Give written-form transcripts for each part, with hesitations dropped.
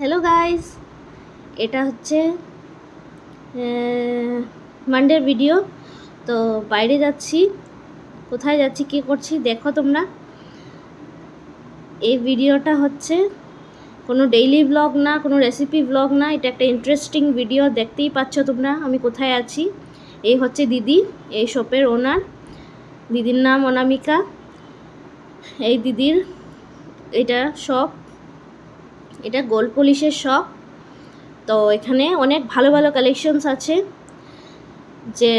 Hello guys, এটা হচ্ছে মানডের video. তো বাইরে যাচ্ছি, কোথায় যাচ্ছি, কী করছি দেখো তোমরা। এই ভিডিওটা হচ্ছে কোনো ডেইলি ব্লগ না, কোনো রেসিপি ব্লগ না, এটা একটা ইন্টারেস্টিং ভিডিও। দেখতেই পাচ্ছ তোমরা আমি কোথায় আছি। এই হচ্ছে দিদি, এই শপের ওনার। দিদির নাম অনামিকা। এই দিদির এটা শপ, এটা গোল্ড পলিশের শপ। তো এখানে অনেক ভালো ভালো কালেকশনস আছে, যে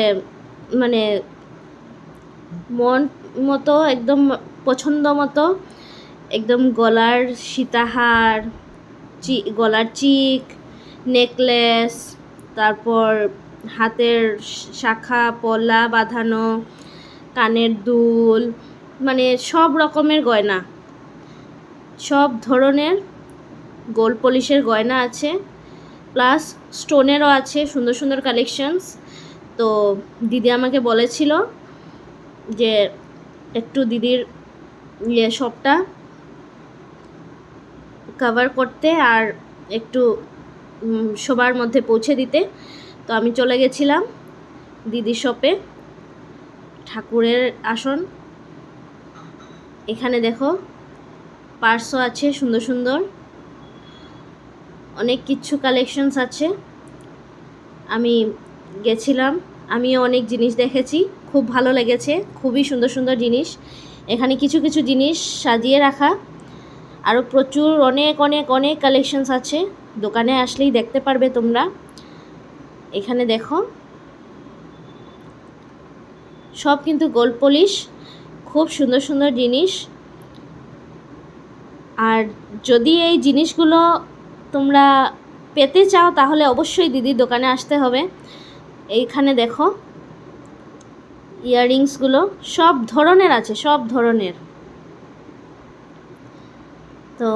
মানে মন মতো একদম পছন্দ মতো, একদম গলার সীতাহার, গলার চিক, নেকলেস, তারপর হাতের শাখা পলা বাঁধানো, কানের দুল, মানে সব রকমের গয়না, সব ধরনের গোল্ড পলিশের গয়না আছে, প্লাস স্টোনেরও আছে, সুন্দর সুন্দর কালেকশনস। তো দিদি আমাকে বলেছিল যে একটু দিদির শপটা কভার করতে আর একটু সবার মধ্যে পৌঁছে দিতে। তো আমি চলে গেছিলাম দিদির শপে। ঠাকুরের আসন, এখানে দেখো পার্সও আছে সুন্দর সুন্দর, অনেক কিছু কালেকশনস আছে। আমি গেছিলাম, আমিও অনেক জিনিস দেখেছি, খুব ভালো লেগেছে, খুবই সুন্দর সুন্দর জিনিস। এখানে কিছু কিছু জিনিস সাজিয়ে রাখা, আরও প্রচুর অনেক অনেক অনেক কালেকশনস আছে। দোকানে আসলেই দেখতে পারবে তোমরা। এখানে দেখো সব কিন্তু গোল্ড পলিশ, খুব সুন্দর সুন্দর জিনিস। আর যদি এই জিনিসগুলো তোমরা পেতে চাও তাহলে অবশ্যই দিদির দোকানে আসতে হবে। এইখানে দেখো ইয়াররিংসগুলো সব ধরনের আছে, সব ধরনের। তো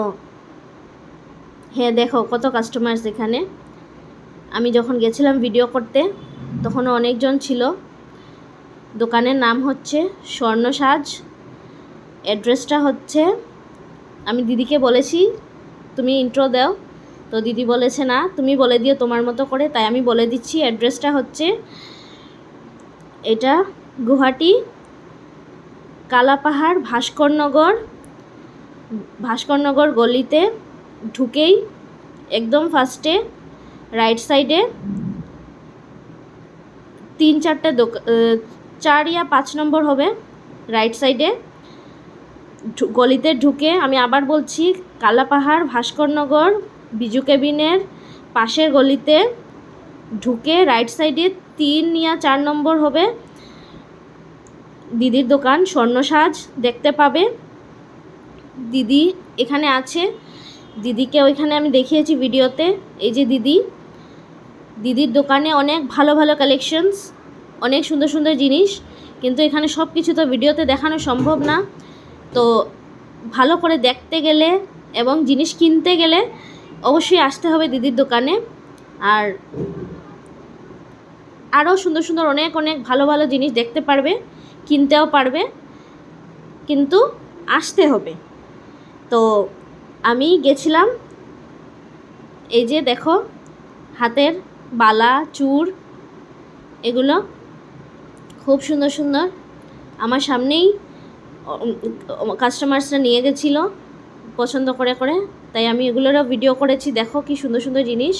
হ্যাঁ, দেখো কত কাস্টমার্স এখানে। আমি যখন গেছিলাম ভিডিও করতে তখনও অনেকজন ছিল। দোকানের নাম হচ্ছে স্বর্ণসাজ। অ্যাড্রেসটা হচ্ছে, আমি দিদিকে বলেছি তুমি ইন্ট্রো দাও, তো দিদি বলেছে না তুমি বলে দিও তোমার মতো করে, তাই আমি বলে দিচ্ছি। অ্যাড্রেসটা হচ্ছে এটা গুয়াহাটি কালাপাহাড় ভাস্করনগর গলিতে ঢুকেই একদম ফার্স্টে রাইট সাইডে 4 या 5 নম্বর হবে, রাইট সাইডে গলিতে ঢুকে, আমি আবার বলছি, কালাপাহাড় ভাস্করনগর বিজু কেবিনের পাশের গলিতে ঢুকে রাইট সাইডে 3 या 4 নম্বর হবে দিদির দোকান স্বর্ণসাজ, দেখতে পাবে। দিদি এখানে আছে, দিদিকে ওইখানে আমি দেখিয়েছি ভিডিওতে। এই যে দিদির দোকানে অনেক ভালো ভালো কালেকশনস, অনেক সুন্দর সুন্দর জিনিস, কিন্তু এখানে সব কিছু তো ভিডিওতে দেখানো সম্ভব না। তো ভালো করে দেখতে গেলে এবং জিনিস কিনতে গেলে অবশ্যই আসতে হবে দিদির দোকানে। আর আরও সুন্দর সুন্দর অনেক অনেক ভালো ভালো জিনিস দেখতে পারবে, কিনতেও পারবে, কিন্তু আসতে হবে। তো আমি গেছিলাম। এই যে দেখো হাতের বালা, চূড়, এগুলো খুব সুন্দর সুন্দর। আমার সামনেই কাস্টমার্সরা নিয়ে গেছিলো পছন্দ করে করে, তাই আমি এগুলোরও ভিডিও করেছি। দেখো কি সুন্দর সুন্দর জিনিস,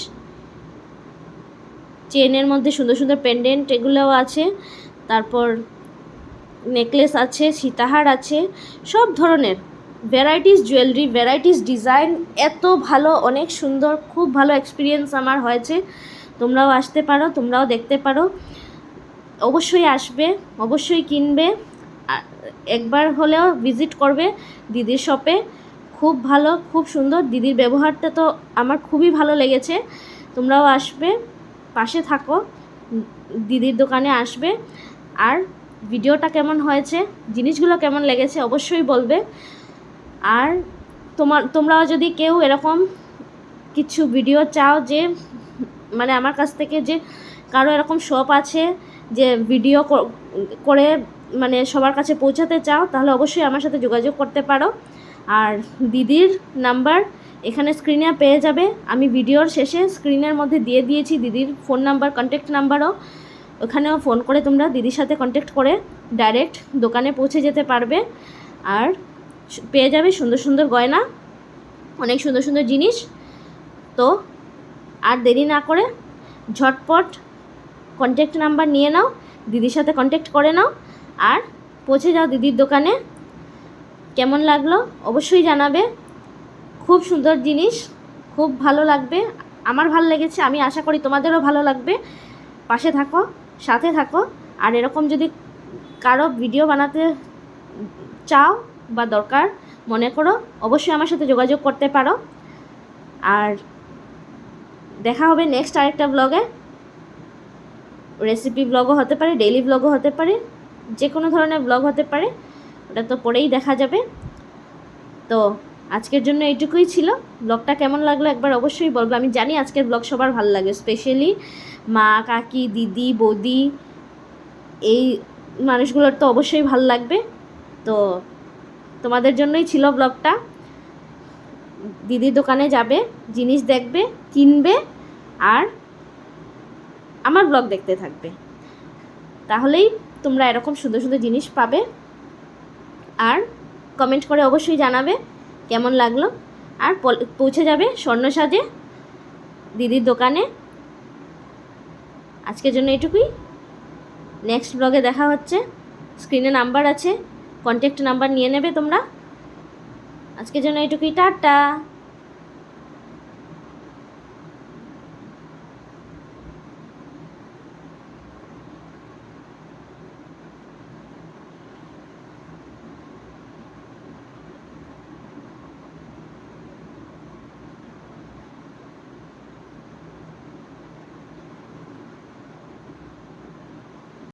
চেনের মধ্যে সুন্দর সুন্দর পেন্ডেন্ট এগুলোও আছে, তারপর নেকলেস আছে, সীতাহার আছে, সব ধরনের ভ্যারাইটিস জুয়েলারি, ভ্যারাইটিস ডিজাইন, এত ভালো, অনেক সুন্দর, খুব ভালো এক্সপিরিয়েন্স আমার হয়েছে। তোমরাও আসতে পারো, তোমরাও দেখতে পারো, অবশ্যই আসবে, অবশ্যই কিনবে, একবার হলেও ভিজিট করবে দিদির শপে। খুব ভালো, খুব সুন্দর, দিদির ব্যবহারটা তো আমার খুবই ভালো লেগেছে। তোমরাও আসবে, পাশে থাকো, দিদির দোকানে আসবে। আর ভিডিওটা কেমন হয়েছে, জিনিসগুলো কেমন লেগেছে অবশ্যই বলবে। আর তোমরাও যদি কেউ এরকম কিছু ভিডিও চাও, যে মানে আমার কাছ থেকে যে কারো এরকম শপ আছে যে ভিডিও করে মানে সবার কাছে পৌঁছাতে চাও, তাহলে অবশ্যই আমার সাথে যোগাযোগ করতে পারো। আর দিদির নাম্বার এখানে স্ক্রিনে পেয়ে যাবে, আমি ভিডিওর শেষে স্ক্রিনের মধ্যে দিয়ে দিয়েছি দিদির ফোন নাম্বার, কন্ট্যাক্ট নাম্বারও। ওখানেও ফোন করে তোমরা দিদির সাথে কন্ট্যাক্ট করে ডাইরেক্ট দোকানে পৌঁছে যেতে পারবে। আর পেয়ে যাবে সুন্দর সুন্দর গয়না, অনেক সুন্দর সুন্দর জিনিস। তো আর দেরি না করে ঝটপট কন্ট্যাক্ট নাম্বার নিয়ে নাও, দিদির সাথে কন্ট্যাক্ট করে নাও আর পৌঁছে যাও দিদির দোকানে। কেমন লাগলো অবশ্যই জানাবে। খুব সুন্দর জিনিস, খুব ভালো লাগবে, আমার ভালো লেগেছে, আমি আশা করি তোমাদেরও ভালো লাগবে। পাশে থাকো, সাথে থাকো। আর এরকম যদি কারো ভিডিও বানাতে চাও বা দরকার মনে করো, অবশ্যই আমার সাথে যোগাযোগ করতে পারো। আর দেখা হবে নেক্সট আরেকটা ব্লগে। রেসিপি ব্লগও হতে পারে, ডেইলি ব্লগও হতে পারে, যে কোনো ধরনের ব্লগ হতে পারে, ওটা তো পরেই দেখা যাবে। তো আজকের জন্য এইটুকুই ছিল। ব্লগটা কেমন লাগলো একবার অবশ্যই বলবো। আমি জানি আজকের ব্লগ সবার ভালো লাগে, স্পেশালি মা, কাকি, দিদি, বৌদি, এই মানুষগুলোর তো অবশ্যই ভালো লাগবে। তো তোমাদের জন্যই ছিল ব্লগটা। দিদির দোকানে যাবে, জিনিস দেখবে, কিনবে আর আমার ব্লগ দেখতে থাকবে, তাহলেই তোমরা এরকম সুন্দর সুন্দর জিনিস পাবে। আর কমেন্ট করে অবশ্যই জানাবে কেমন লাগলো। আর পৌঁছে যাবে স্বর্ণসাজে দিদির দোকানে। আজকের জন্য এটুকুই, নেক্সট ব্লগে দেখা হচ্ছে। স্ক্রিনে নাম্বার আছে, কন্ট্যাক্ট নাম্বার নিয়ে নেবে তোমরা। আজকের জন্য এটুকুই, টাটা।